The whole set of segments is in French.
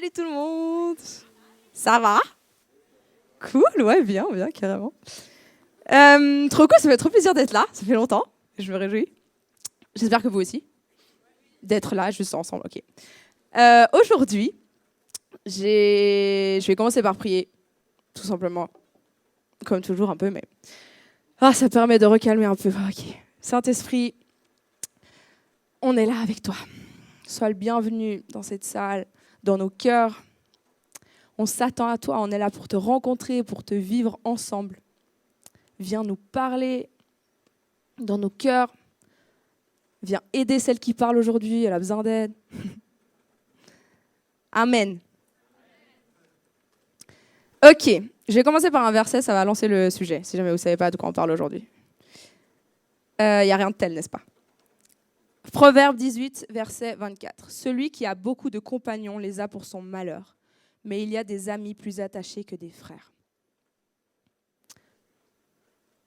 Salut tout le monde. Ça va? Cool, ouais, bien, carrément. Trop cool, ça fait trop plaisir d'être là. Ça fait longtemps, je me réjouis. J'espère que vous aussi. D'être là, juste ensemble, ok. Aujourd'hui, je vais commencer par prier, tout simplement. Comme toujours, un peu, mais... ça permet de recalmer un peu. Ok. Saint-Esprit, on est là avec toi. Sois le bienvenu dans cette salle, dans nos cœurs. On s'attend à toi, on est là pour te rencontrer, pour te vivre ensemble. Viens nous parler dans nos cœurs. Viens aider celle qui parle aujourd'hui, elle a besoin d'aide. Amen. Ok, je vais commencer par un verset, ça va lancer le sujet, si jamais vous ne savez pas de quoi on parle aujourd'hui. Il n'y a rien de tel, n'est-ce pas? Proverbe 18, verset 24. Celui qui a beaucoup de compagnons les a pour son malheur, mais il y a des amis plus attachés que des frères.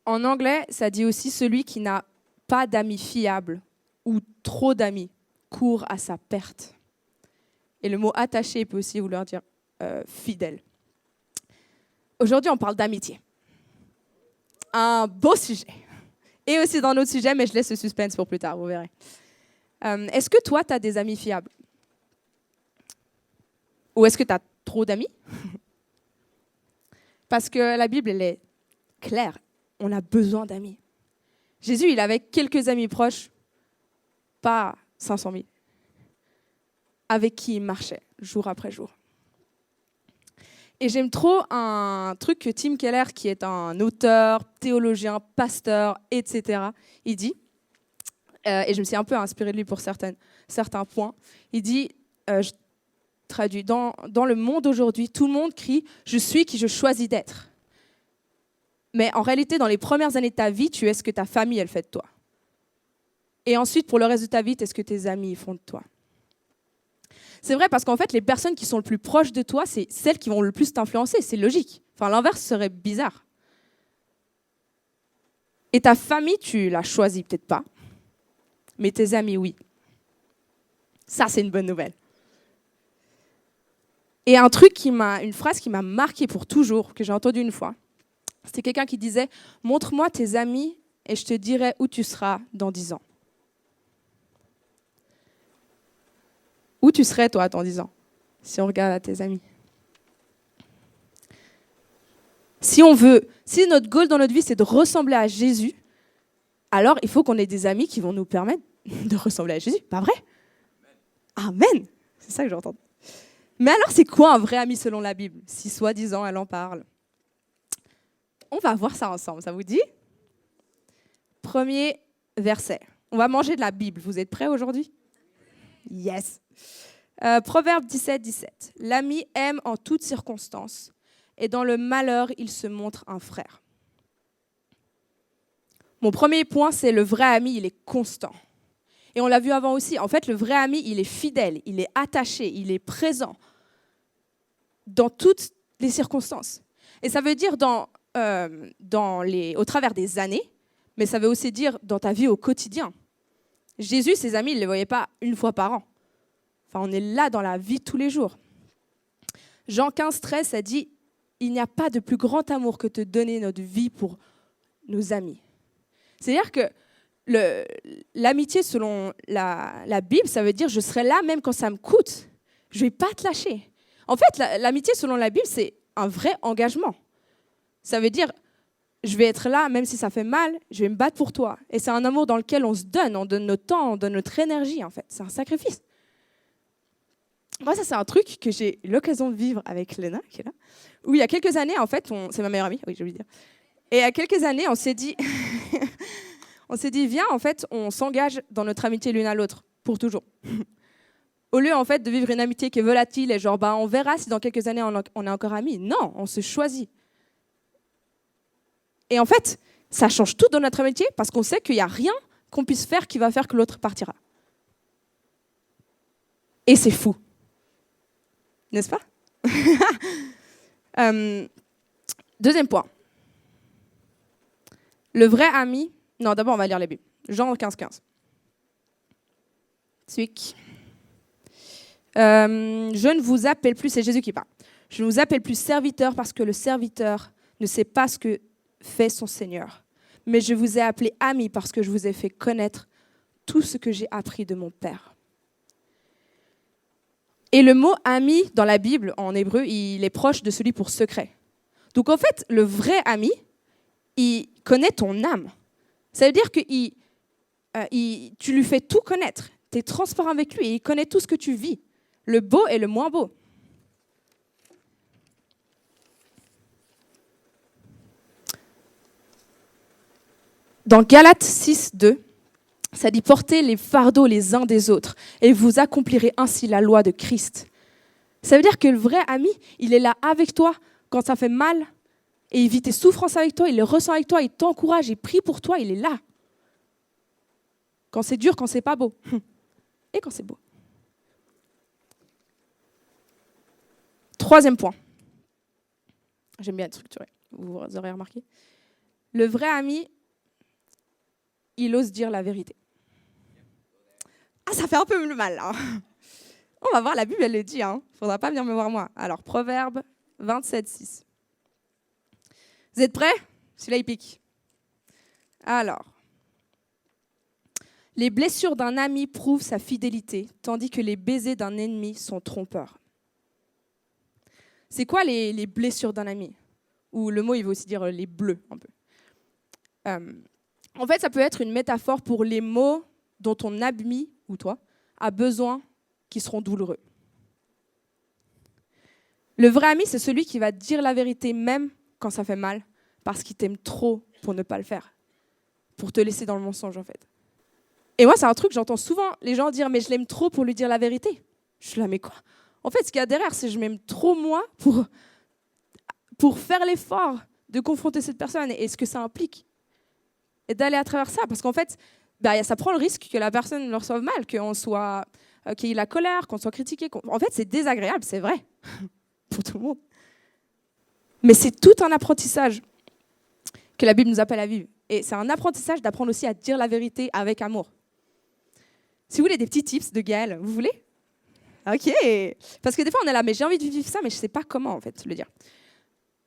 En anglais, ça dit aussi celui qui n'a pas d'amis fiables ou trop d'amis court à sa perte. Et le mot attaché peut aussi vouloir dire fidèle. Aujourd'hui, on parle d'amitié. Un beau sujet. Et aussi dans notre sujet, mais je laisse le suspense pour plus tard, vous verrez. Est-ce que toi, tu as des amis fiables? Ou est-ce que tu as trop d'amis? Parce que la Bible, elle est claire. On a besoin d'amis. Jésus, il avait quelques amis proches, pas 500 000, avec qui il marchait jour après jour. Et j'aime trop un truc que Tim Keller, qui est un auteur, théologien, pasteur, etc., il dit, et je me suis un peu inspirée de lui pour certains points, il dit, je traduis, dans le monde aujourd'hui, tout le monde crie « Je suis qui je choisis d'être ». Mais en réalité, dans les premières années de ta vie, tu es ce que ta famille, elle fait de toi. Et ensuite, pour le reste de ta vie, tu es ce que tes amis font de toi. C'est vrai parce qu'en fait, les personnes qui sont le plus proches de toi, c'est celles qui vont le plus t'influencer. C'est logique. Enfin, l'inverse serait bizarre. Et ta famille, tu l'as choisie peut-être pas. Mais tes amis, oui. Ça, c'est une bonne nouvelle. Et une phrase qui m'a marquée pour toujours, que j'ai entendue une fois, c'était quelqu'un qui disait « Montre-moi tes amis et je te dirai où tu seras dans 10 ans. » Où tu serais, toi, dans 10 ans, si on regarde à tes amis? Si notre goal dans notre vie, c'est de ressembler à Jésus, alors il faut qu'on ait des amis qui vont nous permettre de ressembler à Jésus. Pas vrai? Amen. C'est ça que j'entends. Mais alors, c'est quoi un vrai ami selon la Bible, si soi-disant elle en parle? On va voir ça ensemble, ça vous dit? Premier verset. On va manger de la Bible. Vous êtes prêts aujourd'hui? Yes. Proverbe 17, 17. L'ami aime en toutes circonstances, et dans le malheur, il se montre un frère. Mon premier point, c'est le vrai ami, il est constant. Et on l'a vu avant aussi. En fait, le vrai ami, il est fidèle, il est attaché, il est présent dans toutes les circonstances. Et ça veut dire au travers des années, mais ça veut aussi dire dans ta vie au quotidien. Jésus, ses amis, il ne les voyait pas une fois par an. Enfin, on est là dans la vie de tous les jours. Jean 15, 13, ça dit « Il n'y a pas de plus grand amour que de donner notre vie pour nos amis. » C'est-à-dire que l'amitié selon la Bible, ça veut dire « Je serai là même quand ça me coûte. Je ne vais pas te lâcher. » En fait, l'amitié selon la Bible, c'est un vrai engagement. Ça veut dire « Je vais être là même si ça fait mal, je vais me battre pour toi. » Et c'est un amour dans lequel on se donne, on donne notre temps, on donne notre énergie en fait. C'est un sacrifice. Moi, ça, c'est un truc que j'ai eu l'occasion de vivre avec Léna, qui est là, où il y a quelques années, en fait, c'est ma meilleure amie, oui, j'ai oublié de dire. Et il y a quelques années, on s'est dit, viens, en fait, on s'engage dans notre amitié l'une à l'autre, pour toujours. Au lieu, en fait, de vivre une amitié qui est volatile et genre, on verra si dans quelques années, on est encore amis. Non, on se choisit. Et en fait, ça change tout dans notre amitié, parce qu'on sait qu'il n'y a rien qu'on puisse faire qui va faire que l'autre partira. Et c'est fou. N'est-ce pas? Deuxième point. Le vrai ami... Non, d'abord, on va lire la Bible. Jean 15, 15. Celui Je ne vous appelle plus, c'est Jésus qui parle. Je ne vous appelle plus serviteur parce que le serviteur ne sait pas ce que fait son Seigneur. Mais je vous ai appelé ami parce que je vous ai fait connaître tout ce que j'ai appris de mon Père. Et le mot ami dans la Bible, en hébreu, il est proche de celui pour secret. Donc en fait, le vrai ami, il connaît ton âme. Ça veut dire que tu lui fais tout connaître. Tu es transparent avec lui et il connaît tout ce que tu vis, le beau et le moins beau. Dans Galates 6, 2, ça dit « Portez les fardeaux les uns des autres et vous accomplirez ainsi la loi de Christ. » Ça veut dire que le vrai ami, il est là avec toi quand ça fait mal et il vit tes souffrances avec toi, il les ressent avec toi, il t'encourage, il prie pour toi, il est là. Quand c'est dur, quand c'est pas beau et quand c'est beau. Troisième point. J'aime bien être structuré, vous aurez remarqué. Le vrai ami, il ose dire la vérité. Ah, ça fait un peu le mal, là. On va voir, la Bible, elle le dit. Faudra pas venir me voir moi. Alors, Proverbe 27, 6. Vous êtes prêts? Celui-là, il pique. Alors. Les blessures d'un ami prouvent sa fidélité, tandis que les baisers d'un ennemi sont trompeurs. C'est quoi les blessures d'un ami? Ou le mot, il veut aussi dire les bleus, un peu. En fait, ça peut être une métaphore pour les mots dont ton ami, ou toi, a besoin qui seront douloureux. Le vrai ami, c'est celui qui va dire la vérité même quand ça fait mal, parce qu'il t'aime trop pour ne pas le faire, pour te laisser dans le mensonge, en fait. Et moi, c'est un truc que j'entends souvent les gens dire « mais je l'aime trop pour lui dire la vérité ». Je suis là « mais quoi ?» En fait, ce qu'il y a derrière, c'est que je m'aime trop moi pour faire l'effort de confronter cette personne et ce que ça implique. Et d'aller à travers ça, parce qu'en fait, ça prend le risque que la personne le reçoive mal, qu'il y ait la colère, qu'on soit critiqué. En fait, c'est désagréable, c'est vrai, pour tout le monde. Mais c'est tout un apprentissage que la Bible nous appelle à vivre. Et c'est un apprentissage d'apprendre aussi à dire la vérité avec amour. Si vous voulez des petits tips de Gaëlle, vous voulez? Ok. Parce que des fois, on est là, mais j'ai envie de vivre ça, mais je ne sais pas comment, en fait, le dire.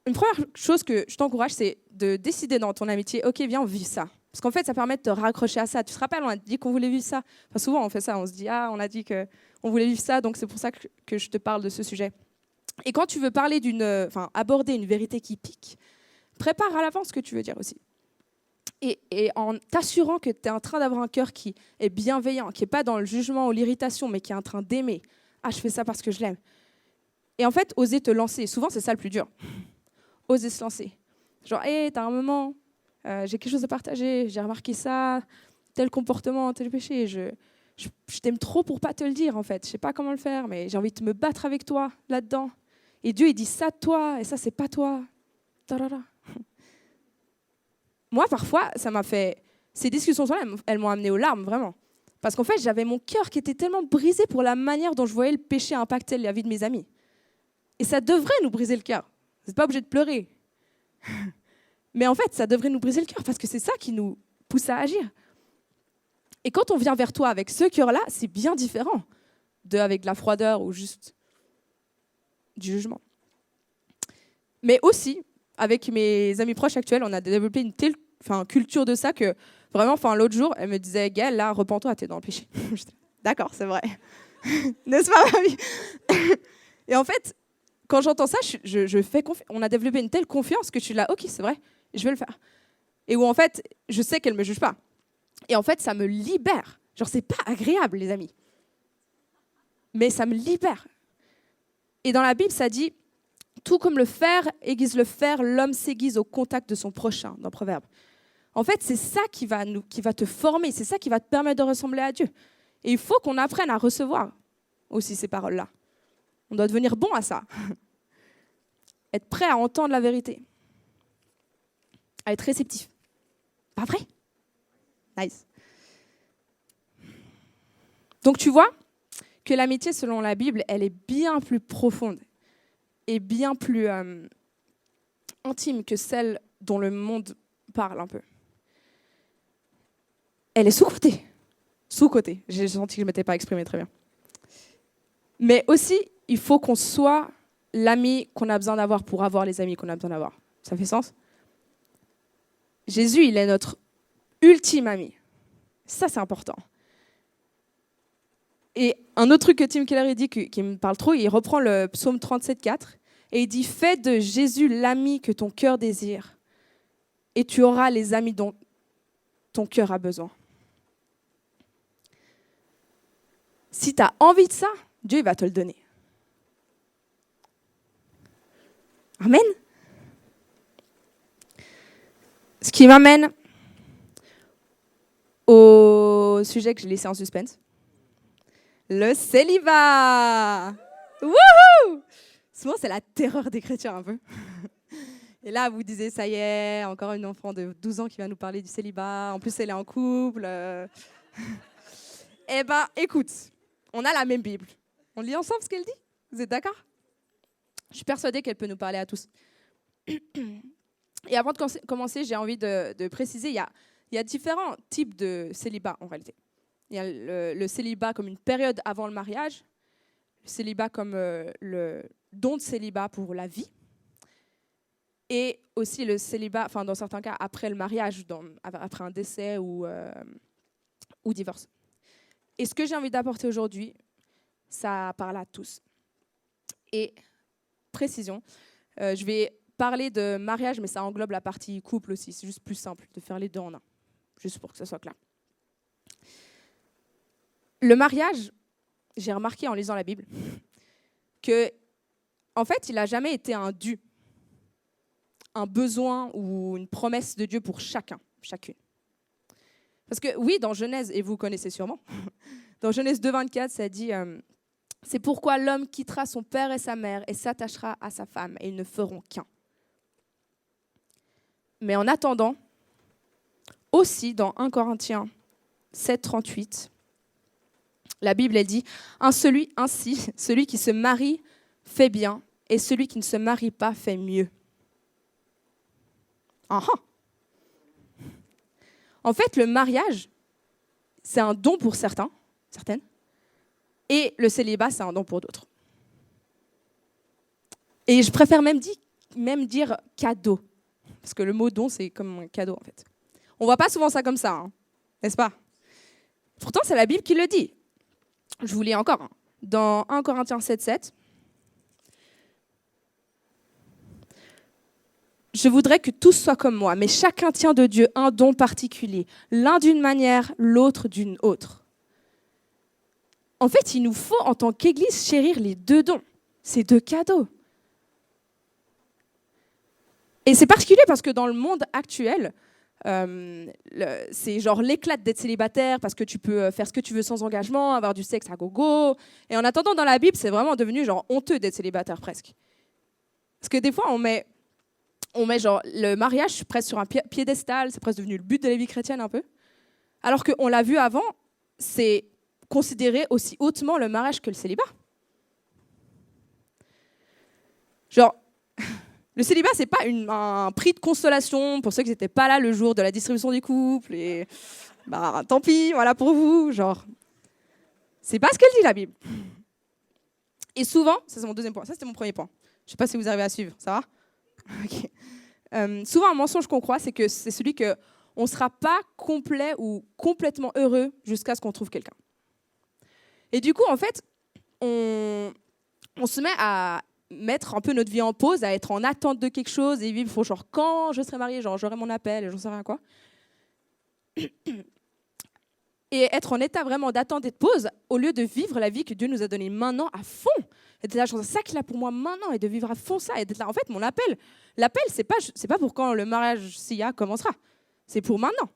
Une première chose que je t'encourage, c'est de décider dans ton amitié, ok, viens, on vit ça. Parce qu'en fait, ça permet de te raccrocher à ça. Tu te rappelles, on a dit qu'on voulait vivre ça. Enfin, souvent, on fait ça, on se dit, on a dit qu'on voulait vivre ça, donc c'est pour ça que je te parle de ce sujet. Et quand tu veux parler aborder une vérité qui pique, prépare à l'avance ce que tu veux dire aussi. Et en t'assurant que tu es en train d'avoir un cœur qui est bienveillant, qui n'est pas dans le jugement ou l'irritation, mais qui est en train d'aimer. Ah, je fais ça parce que je l'aime. Et en fait, oser te lancer. Souvent, c'est ça le plus dur. Oser se lancer. Genre, hey, t'as un moment, j'ai quelque chose à partager, j'ai remarqué ça, tel comportement, tel péché. Je t'aime trop pour pas te le dire, en fait. Je sais pas comment le faire, mais j'ai envie de me battre avec toi là-dedans. Et Dieu, il dit ça de toi, et ça, c'est pas toi. Ta-da-da. Moi, parfois, ça m'a fait... Ces discussions-là, elles m'ont amené aux larmes, vraiment. Parce qu'en fait, j'avais mon cœur qui était tellement brisé pour la manière dont je voyais le péché impacter la vie de mes amis. Et ça devrait nous briser le cœur. Vous n'êtes pas obligé de pleurer. Mais en fait, ça devrait nous briser le cœur parce que c'est ça qui nous pousse à agir. Et quand on vient vers toi avec ce cœur-là, c'est bien différent avec de la froideur ou juste du jugement. Mais aussi, avec mes amis proches actuels, on a développé une telle culture de ça que vraiment, l'autre jour, elle me disait « Gaëlle, là, repens-toi, t'es dans le péché. » D'accord, c'est vrai. N'est-ce pas, ma vie? Et en fait, quand j'entends ça, je fais on a développé une telle confiance que je suis là « Ok, c'est vrai, je vais le faire. » Et où en fait, je sais qu'elle ne me juge pas. Et en fait, ça me libère. Genre, c'est pas agréable, les amis. Mais ça me libère. Et dans la Bible, ça dit « Tout comme le fer aiguise le fer, l'homme s'aiguise au contact de son prochain » dans Proverbe. En fait, c'est ça qui va te former, c'est ça qui va te permettre de ressembler à Dieu. Et il faut qu'on apprenne à recevoir aussi ces paroles-là. On doit devenir bon à ça. Être prêt à entendre la vérité. À être réceptif. Pas vrai? Nice. Donc tu vois que l'amitié, selon la Bible, elle est bien plus profonde et bien plus intime que celle dont le monde parle un peu. Elle est sous-cotée. Sous-cotée. J'ai senti que je ne m'étais pas exprimée très bien. Mais aussi, il faut qu'on soit l'ami qu'on a besoin d'avoir pour avoir les amis qu'on a besoin d'avoir. Ça fait sens? Jésus, il est notre ultime ami. Ça, c'est important. Et un autre truc que Tim Keller dit qui me parle trop, il reprend le psaume 37,4 et il dit « Fais de Jésus l'ami que ton cœur désire et tu auras les amis dont ton cœur a besoin. » Si tu as envie de ça, Dieu il va te le donner. Amen. Ce qui m'amène au sujet que j'ai laissé en suspense. Le célibat. Wouhou! Souvent, c'est la terreur des chrétiens un peu. Et là, vous disiez, ça y est, encore une enfant de 12 ans qui va nous parler du célibat. En plus, elle est en couple. Eh bien, écoute, on a la même Bible. On lit ensemble ce qu'elle dit? Vous êtes d'accord? Je suis persuadée qu'elle peut nous parler à tous. Et avant de commencer, j'ai envie de préciser, il y a différents types de célibat en réalité. Il y a le célibat comme une période avant le mariage, le célibat comme le don de célibat pour la vie, et aussi le célibat, enfin dans certains cas, après le mariage, après un décès ou divorce. Et ce que j'ai envie d'apporter aujourd'hui, ça parle à tous. Et précision, je vais parler de mariage, mais ça englobe la partie couple aussi. C'est juste plus simple de faire les deux en un, juste pour que ça soit clair. Le mariage, j'ai remarqué en lisant la Bible que, en fait, il n'a jamais été un dû, un besoin ou une promesse de Dieu pour chacune. Parce que oui, dans Genèse, et vous connaissez sûrement, dans Genèse 2,24, ça dit « C'est pourquoi l'homme quittera son père et sa mère et s'attachera à sa femme, et ils ne feront qu'un. » Mais en attendant, aussi dans 1 Corinthiens 7,38, la Bible, elle dit « Ainsi, celui qui se marie fait bien, et celui qui ne se marie pas fait mieux. » En fait, le mariage, c'est un don pour certaines, et le célibat, c'est un don pour d'autres. Et je préfère même dire cadeau, parce que le mot don, c'est comme un cadeau, en fait. On ne voit pas souvent ça comme ça, hein, n'est-ce pas? Pourtant, c'est la Bible qui le dit. Je vous lis encore. Hein. Dans 1 Corinthiens 7,7, « Je voudrais que tous soient comme moi, mais chacun tient de Dieu un don particulier, l'un d'une manière, l'autre d'une autre. » En fait, il nous faut, en tant qu'Église, chérir les deux dons, ces deux cadeaux. Et c'est particulier parce que dans le monde actuel, c'est genre l'éclate d'être célibataire parce que tu peux faire ce que tu veux sans engagement, avoir du sexe à gogo. Et en attendant, dans la Bible, c'est vraiment devenu genre honteux d'être célibataire presque. Parce que des fois, on met genre le mariage presque sur un piédestal, c'est presque devenu le but de la vie chrétienne un peu. Alors qu'on l'a vu avant, c'est considérer aussi hautement le mariage que le célibat. Genre, le célibat, c'est pas un prix de consolation pour ceux qui n'étaient pas là le jour de la distribution du couple. Et bah, tant pis, voilà pour vous. Genre, c'est pas ce qu'elle dit la Bible. Et souvent, ça c'est mon deuxième point. Ça c'était mon premier point. Je sais pas si vous arrivez à suivre. Ça va? Okay. Souvent, un mensonge qu'on croit, c'est que c'est celui que on ne sera pas complet ou complètement heureux jusqu'à ce qu'on trouve quelqu'un. Et du coup, en fait, on se met à mettre un peu notre vie en pause, à être en attente de quelque chose et vivre genre quand je serai mariée, genre j'aurai mon appel et j'en sais rien quoi. Et être en état vraiment d'attente et de pause au lieu de vivre la vie que Dieu nous a donnée maintenant à fond. Et d'être là, genre, c'est ça qu'il a pour moi maintenant et de vivre à fond ça. Et d'être là, en fait, mon appel, c'est pas pour quand le mariage, s'il y a, commencera. C'est pour maintenant.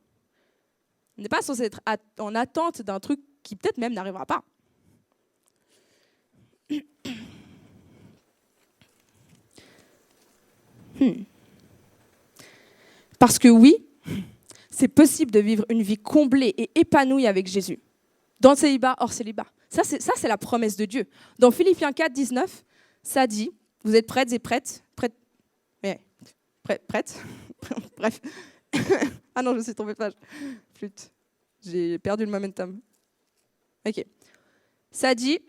On n'est pas censé être en attente d'un truc qui peut-être même n'arrivera pas. Parce que oui, c'est possible de vivre une vie comblée et épanouie avec Jésus. Dans le célibat, hors célibat. Ça, c'est la promesse de Dieu. Dans Philippiens 4, 19, ça dit, vous êtes prêtes et prêtes? Prêtes? Bref. Ah non, je me suis trompée de page. Flûte. J'ai perdu le momentum. Ok. Ça dit,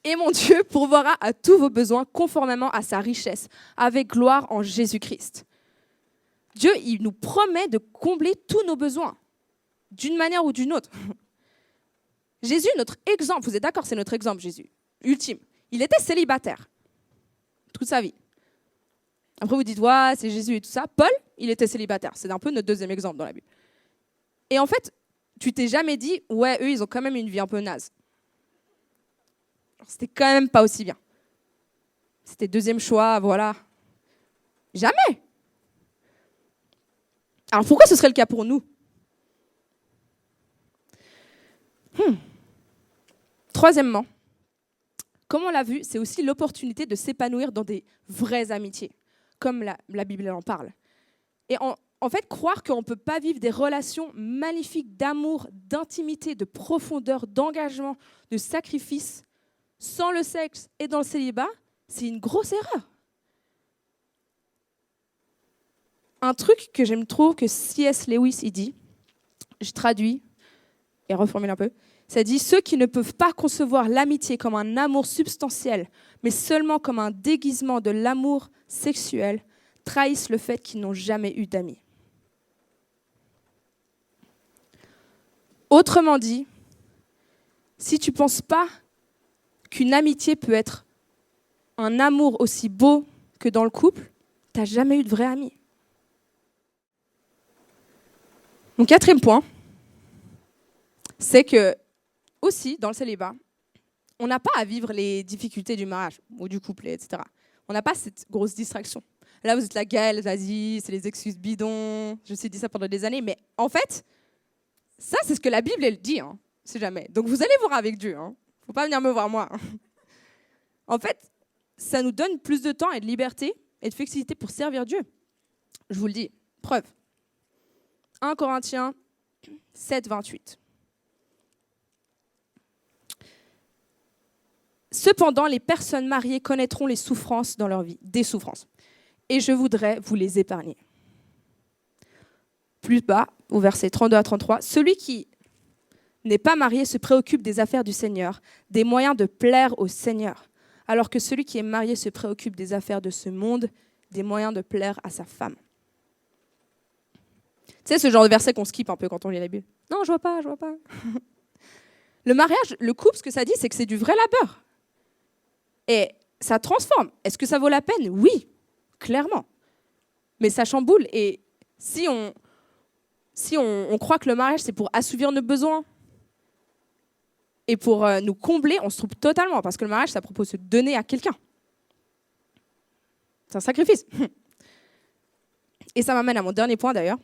Et mon Dieu pourvoira à tous vos besoins conformément à sa richesse, avec gloire en Jésus-Christ. Dieu, il nous promet de combler tous nos besoins, d'une manière ou d'une autre. Jésus, notre exemple, vous êtes d'accord, c'est notre exemple, Jésus, ultime. Il était célibataire toute sa vie. Après, vous dites, ouais, c'est Jésus et tout ça. Paul, il était célibataire. C'est un peu notre deuxième exemple dans la Bible. Et en fait, tu t'es jamais dit, ouais, eux, ils ont quand même une vie un peu naze. C'était quand même pas aussi bien. C'était deuxième choix, voilà. Jamais. Alors pourquoi ce serait le cas pour nous? Troisièmement, comme on l'a vu, c'est aussi l'opportunité de s'épanouir dans des vraies amitiés, comme la Bible en parle. Et en fait, croire qu'on ne peut pas vivre des relations magnifiques d'amour, d'intimité, de profondeur, d'engagement, de sacrifice, sans le sexe et dans le célibat, c'est une grosse erreur. Un truc que j'aime trop que C.S. Lewis il dit, je traduis et reformule un peu, ça dit « Ceux qui ne peuvent pas concevoir l'amitié comme un amour substantiel, mais seulement comme un déguisement de l'amour sexuel, trahissent le fait qu'ils n'ont jamais eu d'amis. » Autrement dit, si tu ne penses pas qu'une amitié peut être un amour aussi beau que dans le couple, tu n'as jamais eu de vrai ami. Mon quatrième point, c'est que, aussi, dans le célibat, on n'a pas à vivre les difficultés du mariage ou du couple, etc. On n'a pas cette grosse distraction. Là, vous êtes la Gaëlle, vas-y, c'est les excuses bidons. Je me suis dit ça pendant des années, mais en fait, ça, c'est ce que la Bible, elle dit, hein, c'est jamais. Donc, vous allez voir avec Dieu. Hein. Faut pas venir me voir moi. En fait, ça nous donne plus de temps et de liberté et de flexibilité pour servir Dieu. Je vous le dis, preuve. 1 Corinthiens 7, 28. Cependant, les personnes mariées connaîtront les souffrances dans leur vie, des souffrances. Et je voudrais vous les épargner. Plus bas, au verset 32 à 33, celui qui n'est pas marié se préoccupe des affaires du Seigneur, des moyens de plaire au Seigneur, alors que celui qui est marié se préoccupe des affaires de ce monde, des moyens de plaire à sa femme. Tu sais, ce genre de verset qu'on skip un peu quand on lit la Bible. Non, je vois pas. Le mariage, le couple, ce que ça dit, c'est que c'est du vrai labeur. Et ça transforme. Est-ce que ça vaut la peine? Oui, clairement. Mais ça chamboule. Et si on croit que le mariage, c'est pour assouvir nos besoins et pour nous combler, on se trompe totalement. Parce que le mariage, ça propose de se donner à quelqu'un. C'est un sacrifice. Et ça m'amène à mon dernier point, d'ailleurs.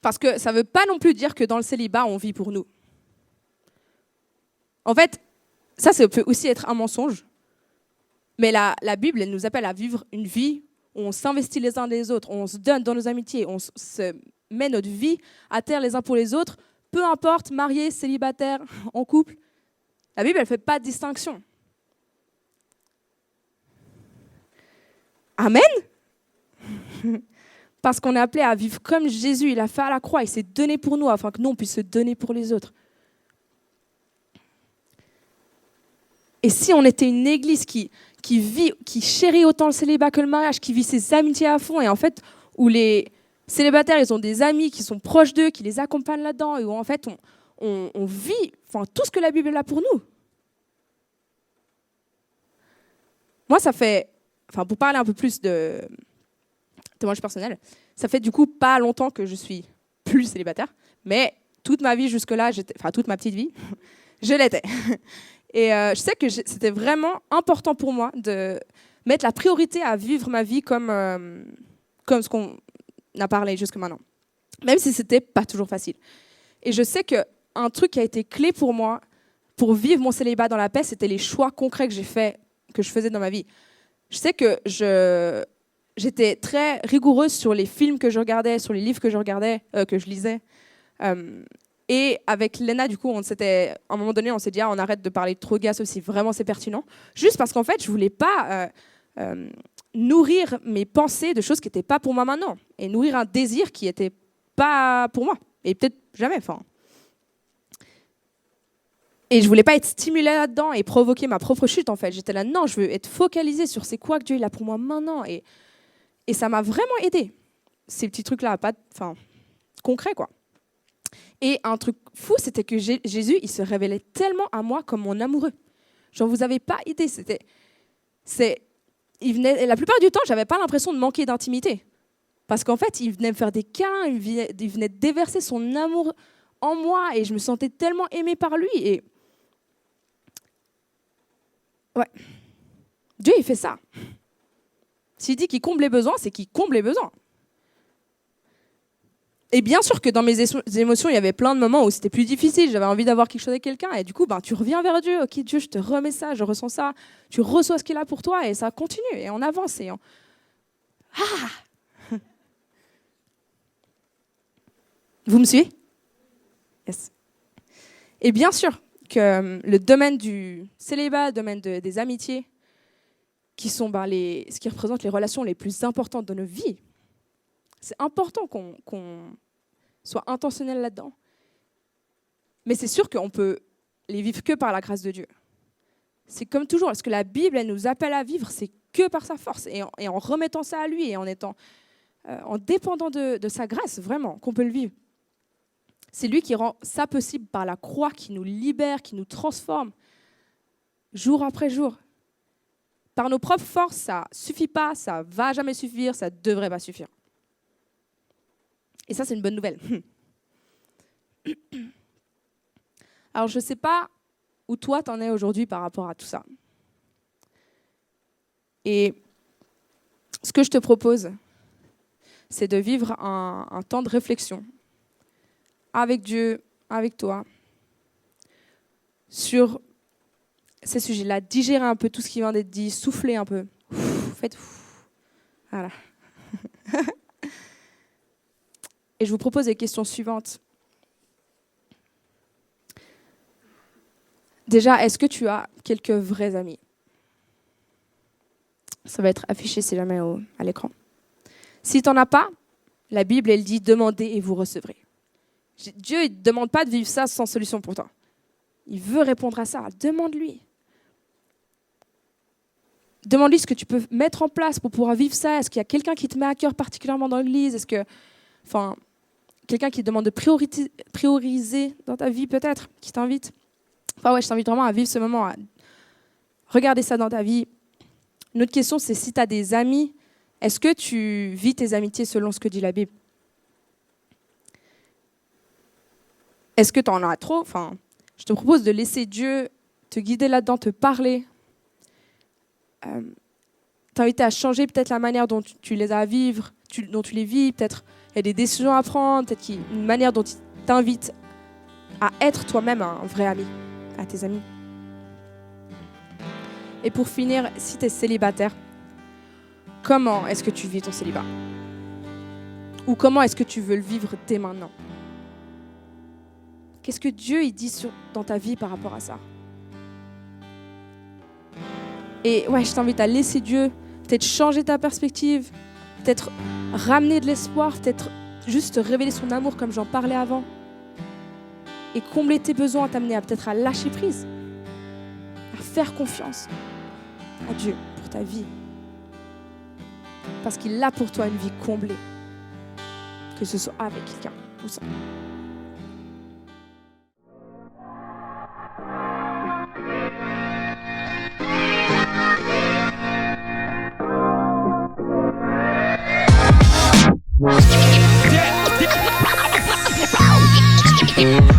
Parce que ça ne veut pas non plus dire que dans le célibat, on vit pour nous. En fait, ça peut aussi être un mensonge. Mais la Bible, elle nous appelle à vivre une vie où on s'investit les uns les autres, où on se donne dans nos amitiés, où on se met notre vie à terre les uns pour les autres, peu importe, marié, célibataire, en couple. La Bible, elle ne fait pas de distinction. Amen. Parce qu'on est appelé à vivre comme Jésus, il a fait à la croix, il s'est donné pour nous, afin que nous, on puisse se donner pour les autres. Et si on était une église qui chérit autant le célibat que le mariage, qui vit ses amitiés à fond, et en fait, où les célibataires, ils ont des amis qui sont proches d'eux, qui les accompagnent là-dedans, et où en fait, on vit tout ce que la Bible est là pour nous. Moi, ça fait, pour parler un peu plus de témoignage personnel, ça fait du coup pas longtemps que je suis plus célibataire, mais toute ma vie jusque-là, toute ma petite vie, je l'étais. Et je sais que c'était vraiment important pour moi de mettre la priorité à vivre ma vie comme ce qu'on a parlé jusque maintenant, même si c'était pas toujours facile. Et je sais qu'un truc qui a été clé pour moi, pour vivre mon célibat dans la paix, c'était les choix concrets que je faisais dans ma vie. Je sais que j'étais très rigoureuse sur les films que je regardais, sur les livres que je lisais. Et avec Léna, du coup, à un moment donné, on s'est dit, on arrête de parler de drogas aussi, vraiment c'est pertinent. Juste parce qu'en fait, je voulais pas nourrir mes pensées de choses qui n'étaient pas pour moi maintenant. Et nourrir un désir qui n'était pas pour moi. Et peut-être jamais, Et je voulais pas être stimulée là-dedans et provoquer ma propre chute, en fait. J'étais là, non, je veux être focalisée sur c'est quoi que Dieu il a pour moi maintenant. Et ça m'a vraiment aidée. Ces petits trucs-là, concrets, quoi. Et un truc fou, c'était que Jésus, il se révélait tellement à moi comme mon amoureux. Genre, vous n'avez pas idée. La plupart du temps, je n'avais pas l'impression de manquer d'intimité. Parce qu'en fait, il venait me faire des câlins, il venait déverser son amour en moi et je me sentais tellement aimée par lui. Et ouais, Dieu, il fait ça. S'il dit qu'il comble les besoins, c'est qu'il comble les besoins. Et bien sûr que dans mes émotions, il y avait plein de moments où c'était plus difficile, j'avais envie d'avoir quelque chose avec quelqu'un, et du coup, tu reviens vers Dieu, ok Dieu, je te remets ça, je ressens ça, tu reçois ce qu'il a pour toi, et ça continue, et on avance. Vous me suivez? Yes. Et bien sûr que le domaine du célibat, le domaine des amitiés, qui sont ce qui représente les relations les plus importantes de nos vies, c'est important qu'on soit intentionnel là-dedans. Mais c'est sûr qu'on peut les vivre que par la grâce de Dieu. C'est comme toujours, ce que la Bible elle nous appelle à vivre, c'est que par sa force, et en remettant ça à lui, et en dépendant de sa grâce, vraiment, qu'on peut le vivre. C'est lui qui rend ça possible par la croix, qui nous libère, qui nous transforme, jour après jour. Par nos propres forces, ça ne suffit pas, ça ne va jamais suffire, ça ne devrait pas suffire. Et ça, c'est une bonne nouvelle. Alors, je ne sais pas où toi, t'en es aujourd'hui par rapport à tout ça. Et ce que je te propose, c'est de vivre un temps de réflexion avec Dieu, avec toi, sur ces sujets-là. Digérer un peu tout ce qui vient d'être dit, souffler un peu. Faites. Voilà. Et je vous propose les questions suivantes. Déjà, est-ce que tu as quelques vrais amis? Ça va être affiché si jamais à l'écran. Si tu n'en as pas, la Bible, elle dit « Demandez et vous recevrez ». Dieu ne demande pas de vivre ça sans solution pour toi. Il veut répondre à ça. Demande-lui. Demande-lui ce que tu peux mettre en place pour pouvoir vivre ça. Est-ce qu'il y a quelqu'un qui te met à cœur particulièrement dans l'église? Est-ce que... quelqu'un qui te demande de prioriser dans ta vie peut-être, qui t'invite. Je t'invite vraiment à vivre ce moment, à regarder ça dans ta vie. Une autre question, c'est si tu as des amis, est-ce que tu vis tes amitiés selon ce que dit la Bible? Est-ce que tu en as trop? Je te propose de laisser Dieu te guider là-dedans, te parler. T'inviter à changer peut-être la manière dont tu les as à vivre, dont tu les vis. Peut-être il y a des décisions à prendre, peut-être qu'il y a une manière dont il t'invite à être toi-même un vrai ami, à tes amis. Et pour finir, si tu es célibataire, comment est-ce que tu vis ton célibat? Ou comment est-ce que tu veux le vivre dès maintenant? Qu'est-ce que Dieu il dit dans ta vie par rapport à ça? Et je t'invite à laisser Dieu peut-être changer ta perspective, peut-être ramener de l'espoir, peut-être juste révéler son amour comme j'en parlais avant. Et combler tes besoins, t'amener peut-être à lâcher prise, à faire confiance à Dieu pour ta vie. Parce qu'il a pour toi une vie comblée, que ce soit avec quelqu'un ou sans. Yeah.